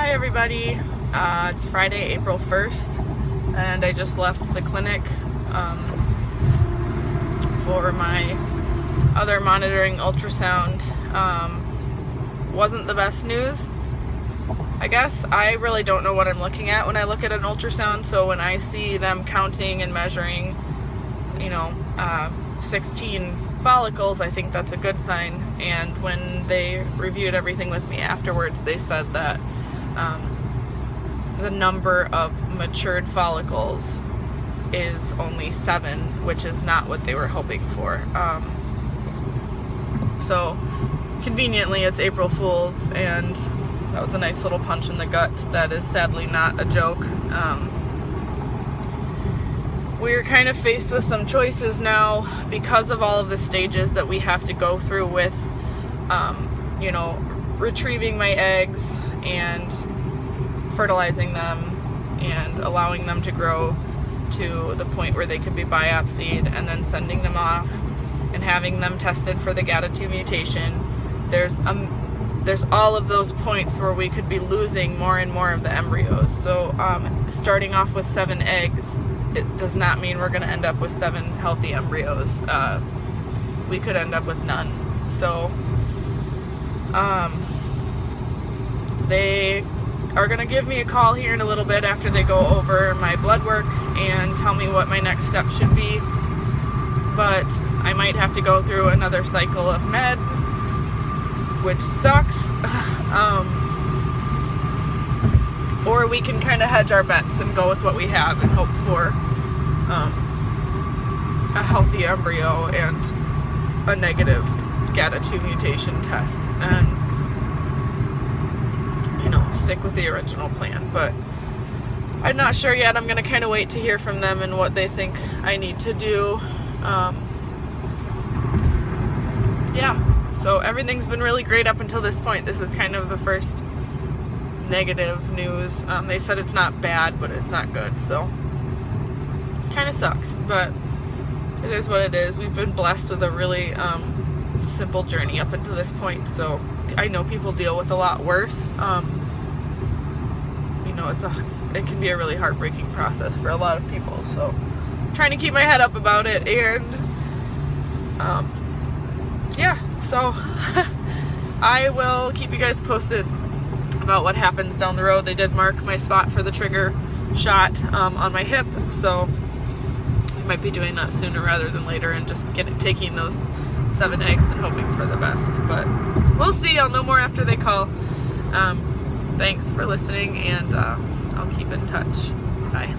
Hi everybody, it's Friday, April 1st, and I just left the clinic for my other monitoring ultrasound. Wasn't the best news, I guess. I really don't know what I'm looking at when I look at an ultrasound, so when I see them counting and measuring, 16 follicles, I think that's a good sign. And when they reviewed everything with me afterwards, they said that the number of matured follicles is only 7, which is not what they were hoping for. So conveniently, it's April Fool's, and that was a nice little punch in the gut. That is sadly not a joke. We're kind of faced with some choices now because of all of the stages that we have to go through with, retrieving my eggs and fertilizing them and allowing them to grow to the point where they could be biopsied and then sending them off and having them tested for the GATA2 mutation. There's all of those points where we could be losing more and more of the embryos. So starting off with 7 eggs, it does not mean we're going to end up with 7 healthy embryos. We could end up with none. So they are going to give me a call here in a little bit after they go over my blood work and tell me what my next step should be. But I might have to go through another cycle of meds, which sucks. Or we can kind of hedge our bets and go with what we have and hope for a healthy embryo and a negative GATA2 mutation test, and stick with the original plan. But I'm not sure yet. I'm going to kind of wait to hear from them and what they think I need to do. So everything's been really great up until this point. This is kind of the first negative news. They said it's not bad, but it's not good, so it kind of sucks, but it is what it is. We've been blessed with a really simple journey up until this point, so I know people deal with a lot worse. It can be a really heartbreaking process for a lot of people, so I'm trying to keep my head up about it, and so I will keep you guys posted about what happens down the road. They did mark my spot for the trigger shot on my hip, so I might be doing that sooner rather than later and just taking those 7 eggs and hoping for the best. But we'll see. I'll know more after they call. Thanks for listening, and I'll keep in touch. Bye.